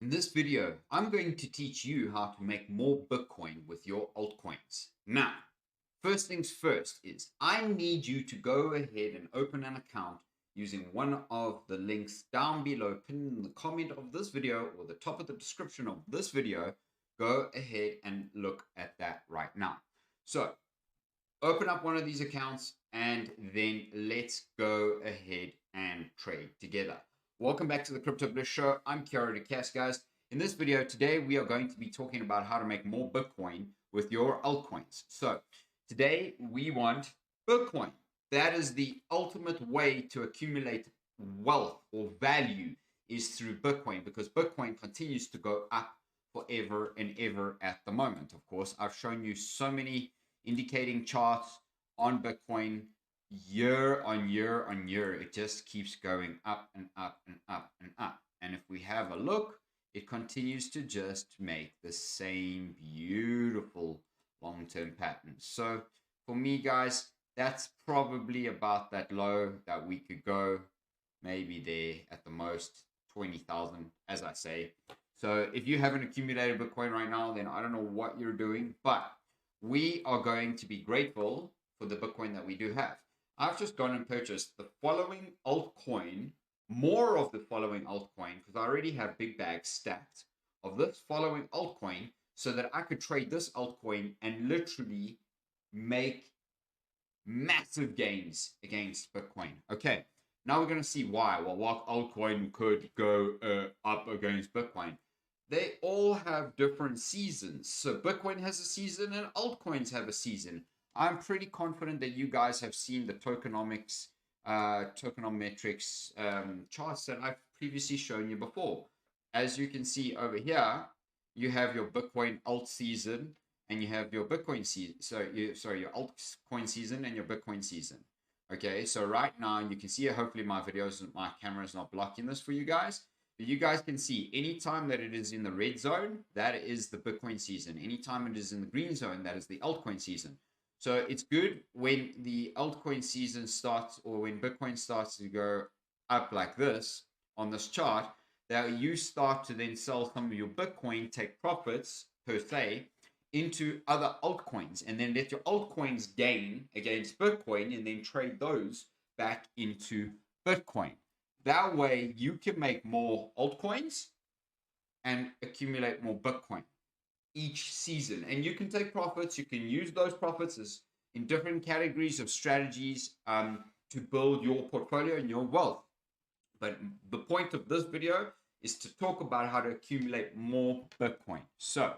In this video, I'm going to teach you how to make more Bitcoin with your altcoins. Now, first things first is I need you to go ahead and open an account using one of the links down below, pinned in the comment of this video or the top of the description of this video. Go ahead and look at that right now. So open up one of these accounts and then let's go ahead and trade together. Welcome back to the Crypto Bliss Show. I'm Kiara DeCass, guys. In this video today, we are going to be talking about how to make more Bitcoin with your altcoins. So today we want Bitcoin. That is the ultimate way to accumulate wealth or value is through Bitcoin, because Bitcoin continues to go up forever and ever at the moment. Of course, I've shown you so many indicating charts on Bitcoin year on year on year. It just keeps going up and up and up and up. And if we have a look, it continues to just make the same beautiful long-term pattern. So for me, guys, that's probably about that low that we could go, maybe there at the most 20,000, as I say. So if you haven't accumulated Bitcoin right now, then I don't know what you're doing, but we are going to be grateful for the Bitcoin that we do have. I've just gone and purchased the following altcoin, more of the following altcoin, because I already have big bags stacked of this following altcoin so that I could trade this altcoin and literally make massive gains against Bitcoin. Okay, now we're going to see why. Well, what altcoin could go up against Bitcoin? They all have different seasons. So Bitcoin has a season and altcoins have a season. I'm pretty confident that you guys have seen the tokenomics, tokenomics charts that I've previously shown you before. As you can see over here, you have your Bitcoin alt season and you have your Bitcoin season. Your altcoin season and your Bitcoin season. Okay, so right now you can see, hopefully my camera is not blocking this for you guys. But you guys can see anytime that it is in the red zone, that is the Bitcoin season. Anytime it is in the green zone, that is the altcoin season. So it's good when the altcoin season starts, or when Bitcoin starts to go up like this on this chart, that you start to then sell some of your Bitcoin, take profits per se into other altcoins, and then let your altcoins gain against Bitcoin and then trade those back into Bitcoin. That way you can make more altcoins and accumulate more Bitcoin each season. And you can take profits. You can use those profits as in different categories of strategies to build your portfolio and your wealth. But the point of this video is to talk about how to accumulate more Bitcoin. So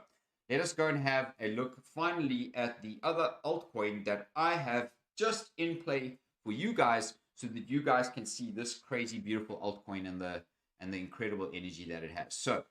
let us go and have a look finally at the other altcoin that I have just in play for you guys, so that you guys can see this crazy beautiful altcoin and the incredible energy that it has. So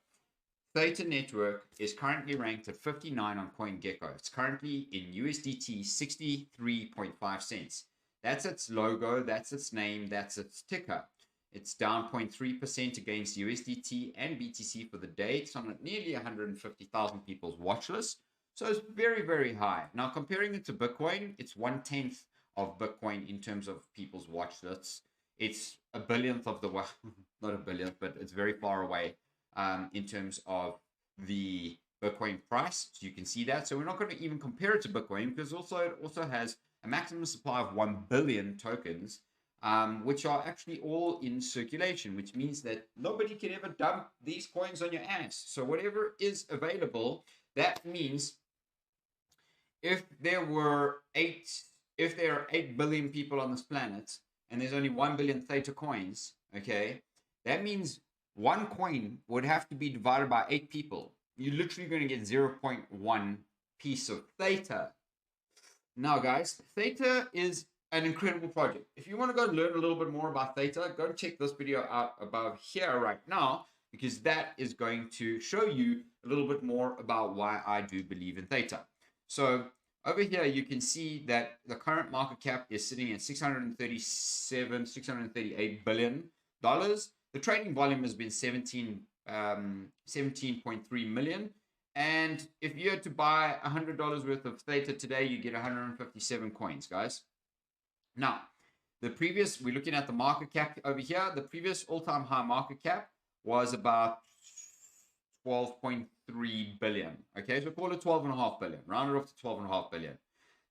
Theta network is currently ranked at 59 on CoinGecko. It's currently in USDT 63.5 cents. That's its logo, that's its name, that's its ticker. It's down 0.3% against USDT and BTC for the day. It's on nearly 150,000 people's watch list. So it's very, very high. Now, comparing it to Bitcoin, it's 1/10 of Bitcoin in terms of people's watch lists. It's a billionth of the, not a billionth, but it's very far away in terms of the Bitcoin price. So you can see that. So we're not going to even compare it to Bitcoin, because it also has a maximum supply of 1 billion tokens, which are actually all in circulation, which means that nobody can ever dump these coins on your ass. So whatever is available, that means if there are 8 billion people on this planet and there's only 1 billion Theta coins, okay, that means one coin would have to be divided by 8 people. You're literally going to get 0.1 piece of Theta. Now, guys, Theta is an incredible project. If you want to go learn a little bit more about Theta, go and check this video out above here right now, because that is going to show you a little bit more about why I do believe in Theta. So over here, you can see that the current market cap is sitting at $638 billion. The trading volume has been 17.3 million. And if you had to buy $100 worth of Theta today, you get 157 coins, guys. Now, we're looking at the market cap over here. The previous all-time high market cap was about 12.3 billion. Okay, so call it 12.5 billion. Round it off to 12.5 billion.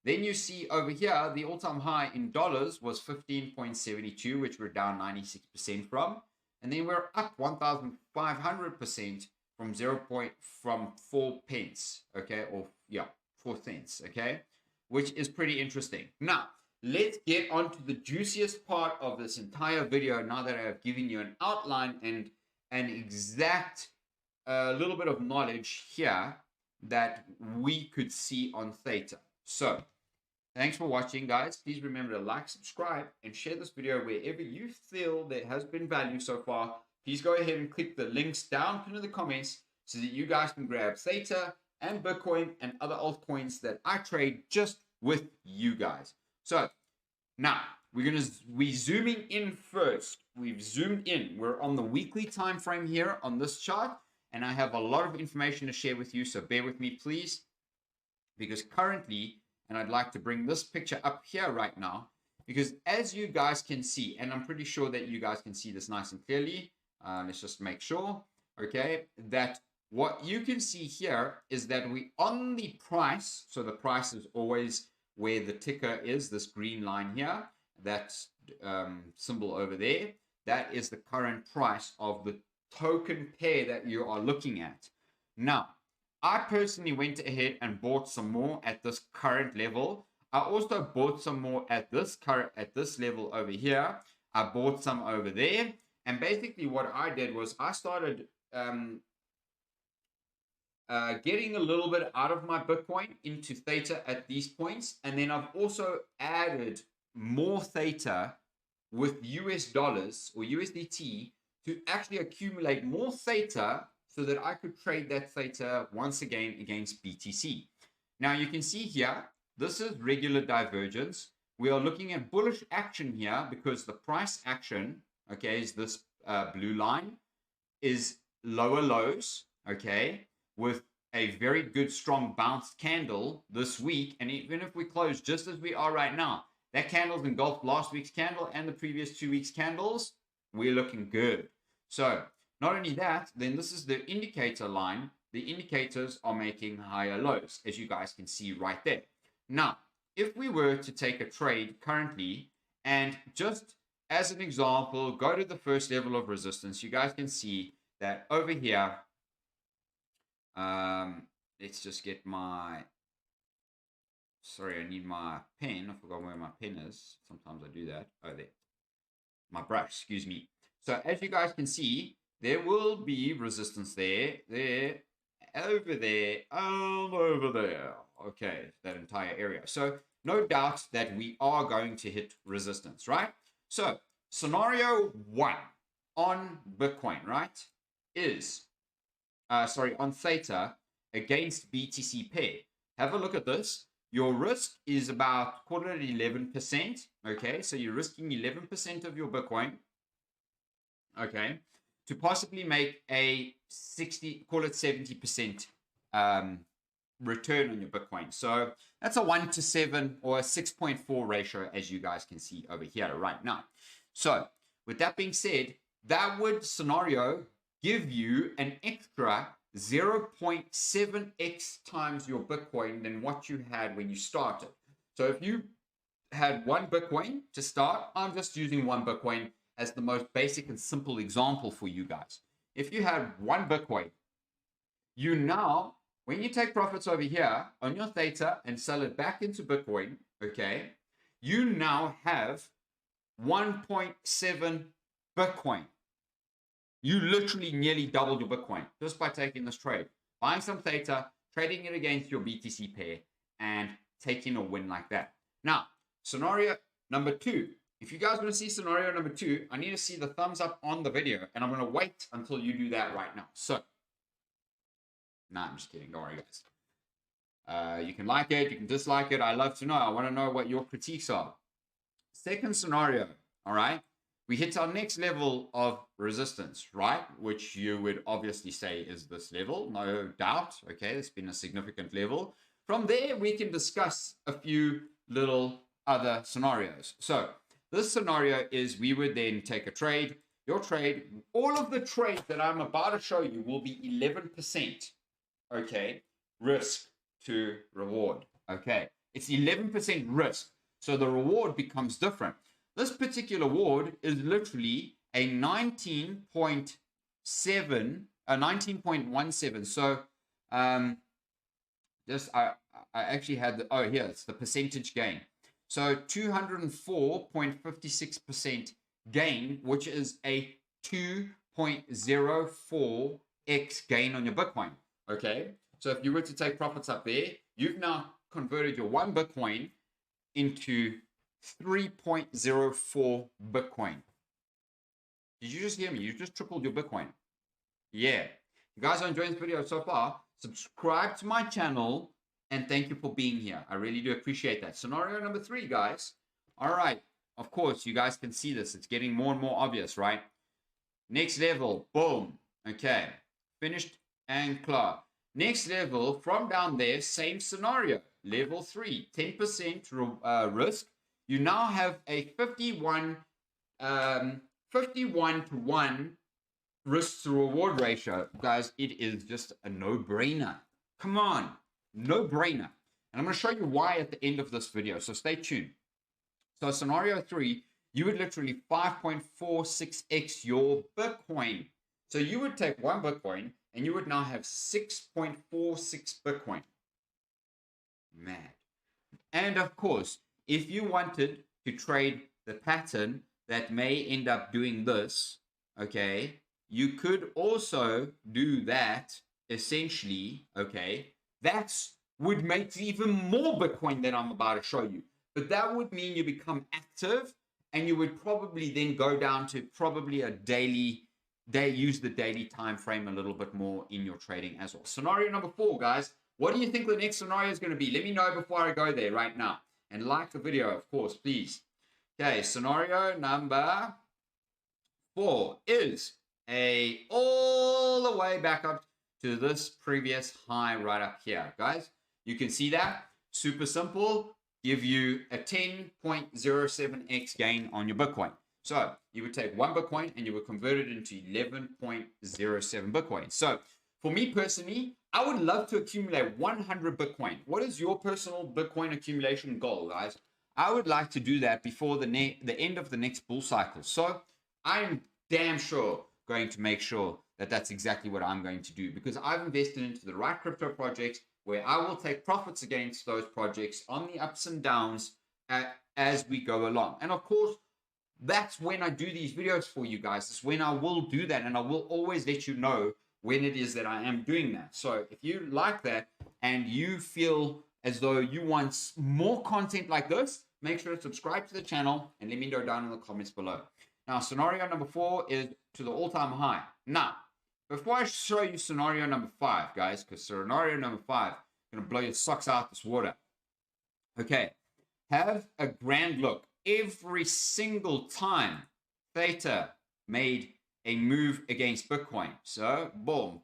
Then you see over here, the all-time high in dollars was 15.72, which we're down 96% from. And then we're up 1,500% from 4 pence, okay, or yeah, 4 cents, okay, which is pretty interesting. Now, let's get on to the juiciest part of this entire video now that I have given you an outline and an exact little bit of knowledge here that we could see on Theta. So, thanks for watching, guys. Please remember to like, subscribe, and share this video wherever you feel there has been value so far. Please go ahead and click the links down in the comments so that you guys can grab Theta and Bitcoin and other altcoins that I trade just with you guys. So, now, we're zooming in first. We've zoomed in. We're on the weekly time frame here on this chart, and I have a lot of information to share with you, so bear with me, please, because currently, and I'd like to bring this picture up here right now, because as you guys can see, and I'm pretty sure that you guys can see this nice and clearly, let's just make sure, okay, that what you can see here is that we on the price, so the price is always where the ticker is, this green line here, that symbol over there, that is the current price of the token pair that you are looking at. Now, I personally went ahead and bought some more at this current level. I also bought some more at this level over here. I bought some over there. And basically what I did was I started getting a little bit out of my Bitcoin into Theta at these points. And then I've also added more Theta with US dollars or USDT to actually accumulate more Theta so that I could trade that Theta once again against BTC. Now you can see here, this is regular divergence. We are looking at bullish action here because the price action, okay, is this blue line, is lower lows, okay, with a very good strong bounced candle this week. And even if we close just as we are right now, that candle's engulfed last week's candle and the previous 2 weeks candles, we're looking good. So not only that, then this is the indicator line. The indicators are making higher lows, as you guys can see right there. Now, if we were to take a trade currently, and just as an example, go to the first level of resistance, you guys can see that over here, let's just get my, sorry, I need my pen. I forgot where my pen is. Sometimes I do that. Oh, there. My brush, excuse me. So as you guys can see, there will be resistance there, over there, and over there. Okay, that entire area. So no doubt that we are going to hit resistance, right? So scenario 1 on Bitcoin, right, is, on Theta against BTC pair. Have a look at this. Your risk is about, call it 11%. Okay, so you're risking 11% of your Bitcoin. Okay, to possibly make a 60, call it 70% return on your Bitcoin. So that's a 1 to 7 or a 6.4 ratio, as you guys can see over here right now. So with that being said, that would scenario give you an extra 0.7x times your Bitcoin than what you had when you started. So if you had 1 Bitcoin to start, I'm just using 1 Bitcoin as the most basic and simple example for you guys. If you had 1 Bitcoin, you now, when you take profits over here on your Theta and sell it back into Bitcoin, okay, you now have 1.7 Bitcoin. You literally nearly doubled your Bitcoin just by taking this trade. Buying some Theta, trading it against your BTC pair, and taking a win like that. Now, scenario number 2. If you guys want to see scenario number 2, I need to see the thumbs up on the video, and I'm going to wait until you do that right now. So, nah, I'm just kidding. Don't worry, guys. You can like it, you can dislike it. I love to know. I want to know what your critiques are. Second scenario, all right? We hit our next level of resistance, right? Which you would obviously say is this level, no doubt. Okay, it's been a significant level. From there, we can discuss a few little other scenarios. So, this scenario is we would then take a trade. your trade, all of the trades that I'm about to show you will be 11%, okay, risk to reward, okay? It's 11% risk, so the reward becomes different. This particular reward is literally a 19.17, so I actually had the, oh, here, it's the percentage gain. So 204.56% gain, which is a 2.04x gain on your Bitcoin. Okay, so if you were to take profits up there, you've now converted your 1 Bitcoin into 3.04 Bitcoin. Did you just hear me? You just tripled your Bitcoin. Yeah. You guys are enjoying this video so far, subscribe to my channel, and thank you for being here. I really do appreciate that. Scenario number 3, guys. All right. Of course, you guys can see this. It's getting more and more obvious, right? Next level. Boom. Okay. Finished and clear. Next level, from down there, same scenario. Level 3, 10% risk. You now have a 51 to 1 risk to reward ratio. Guys, it is just a no-brainer. Come on. No-brainer. And I'm going to show you why at the end of this video, so stay tuned. So scenario 3, you would literally 5.46x your Bitcoin. So you would take 1 Bitcoin and you would now have 6.46 Bitcoin. Mad. And of course, if you wanted to trade the pattern that may end up doing this, okay, you could also do that essentially, okay. That would make even more Bitcoin than I'm about to show you. But that would mean you become active, and you would probably then go down to probably a daily, use the daily time frame a little bit more in your trading as well. Scenario number 4, guys. What do you think the next scenario is going to be? Let me know before I go there right now. And like the video, of course, please. Okay, scenario number 4 is all the way back up to this previous high right up here, guys. You can see that. Super simple. Give you a 10.07x gain on your Bitcoin. So you would take 1 Bitcoin and you would convert it into 11.07 Bitcoin. So for me personally, I would love to accumulate 100 Bitcoin. What is your personal Bitcoin accumulation goal, guys? I would like to do that before the end of the next bull cycle. So I'm damn sure going to make sure that that's exactly what I'm going to do, because I've invested into the right crypto projects where I will take profits against those projects on the ups and downs as we go along. And of course, that's when I do these videos for you guys. It's when I will do that, and I will always let you know when it is that I am doing that. So if you like that and you feel as though you want more content like this, make sure to subscribe to the channel and let me know down in the comments below. Now, scenario number 4 is to the all-time high. Now, before I show you scenario number 5, guys, because scenario number 5 is going to blow your socks out this water. Okay, have a grand look. Every single time Theta made a move against Bitcoin. So, boom,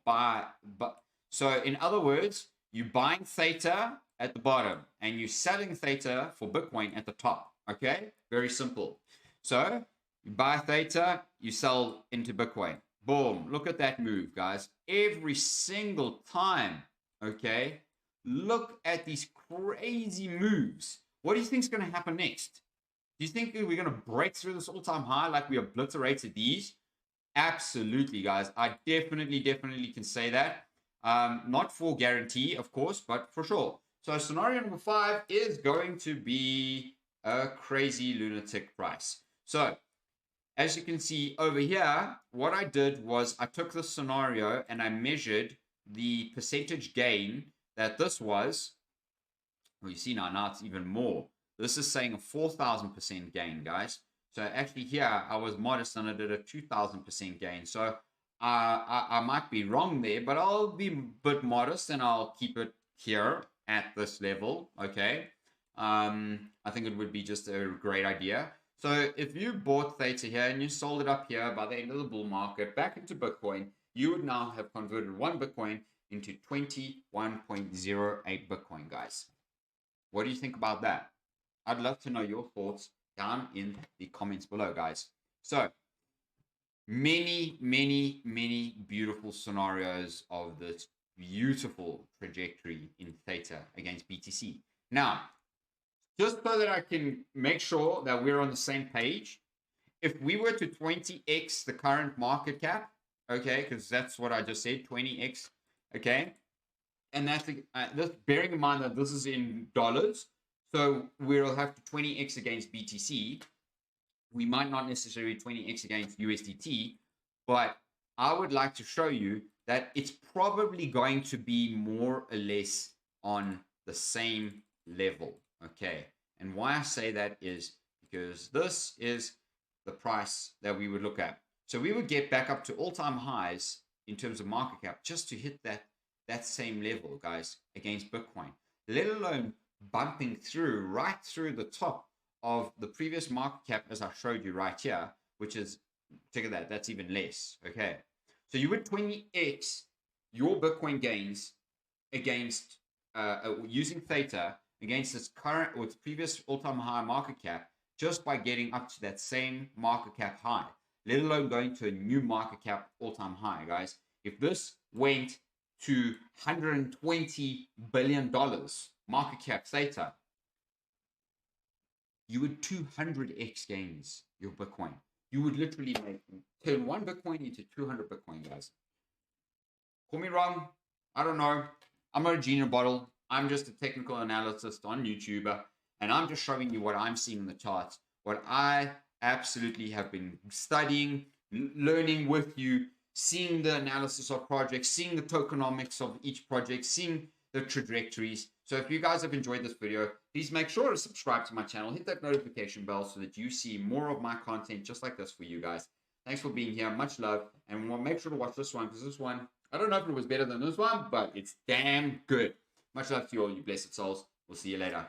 so in other words, you're buying Theta at the bottom and you're selling Theta for Bitcoin at the top. Okay, very simple. So you buy Theta, you sell into Bitcoin. Boom, look at that move, guys. Every single time, okay? Look at these crazy moves. What do you think is going to happen next? Do you think we're going to break through this all-time high like we obliterated these? Absolutely, guys. I definitely can say that. Not for guarantee, of course, but for sure. So scenario number 5 is going to be a crazy lunatic price. So as you can see over here, what I did was I took this scenario and I measured the percentage gain that this was. Well, you see now it's even more. This is saying a 4,000% gain, guys. So actually here, I was modest and I did a 2,000% gain. So I might be wrong there, but I'll be a bit modest and I'll keep it here at this level, okay? I think it would be just a great idea. So if you bought Theta here and you sold it up here by the end of the bull market back into Bitcoin, you would now have converted 1 Bitcoin into 21.08 Bitcoin, guys. What do you think about that? I'd love to know your thoughts down in the comments below, guys. So many, many beautiful scenarios of this beautiful trajectory in Theta against BTC. Now, just so that I can make sure that we're on the same page, if we were to 20x the current market cap, okay, because that's what I just said, 20x, okay, and that's this, bearing in mind that this is in dollars, so we'll have to 20x against BTC. We might not necessarily 20x against USDT, but I would like to show you that it's probably going to be more or less on the same level, okay? And why I say that is because this is the price that we would look at. So we would get back up to all-time highs in terms of market cap just to hit that same level, guys, against Bitcoin, let alone bumping through right through the top of the previous market cap, as I showed you right here, which is, check at that, that's even less, okay? So you would 20x your Bitcoin gains against, using Theta against its current or its previous all-time high market cap just by getting up to that same market cap high, let alone going to a new market cap all-time high, guys. If this went to $120 billion market cap Theta, you would 200x gains your Bitcoin. You would literally turn one Bitcoin into 200 Bitcoin, guys. Call me wrong. I don't know. I'm not a genie in a bottle. I'm just a technical analyst on YouTube, and I'm just showing you what I'm seeing in the charts, what I absolutely have been studying, learning with you, seeing the analysis of projects, seeing the tokenomics of each project, seeing the trajectories. So if you guys have enjoyed this video, please make sure to subscribe to my channel, hit that notification bell so that you see more of my content just like this for you guys. Thanks for being here. Much love. And we'll make sure to watch this one, because this one, I don't know if it was better than this one, but it's damn good. Much love to you all, you blessed souls. We'll see you later.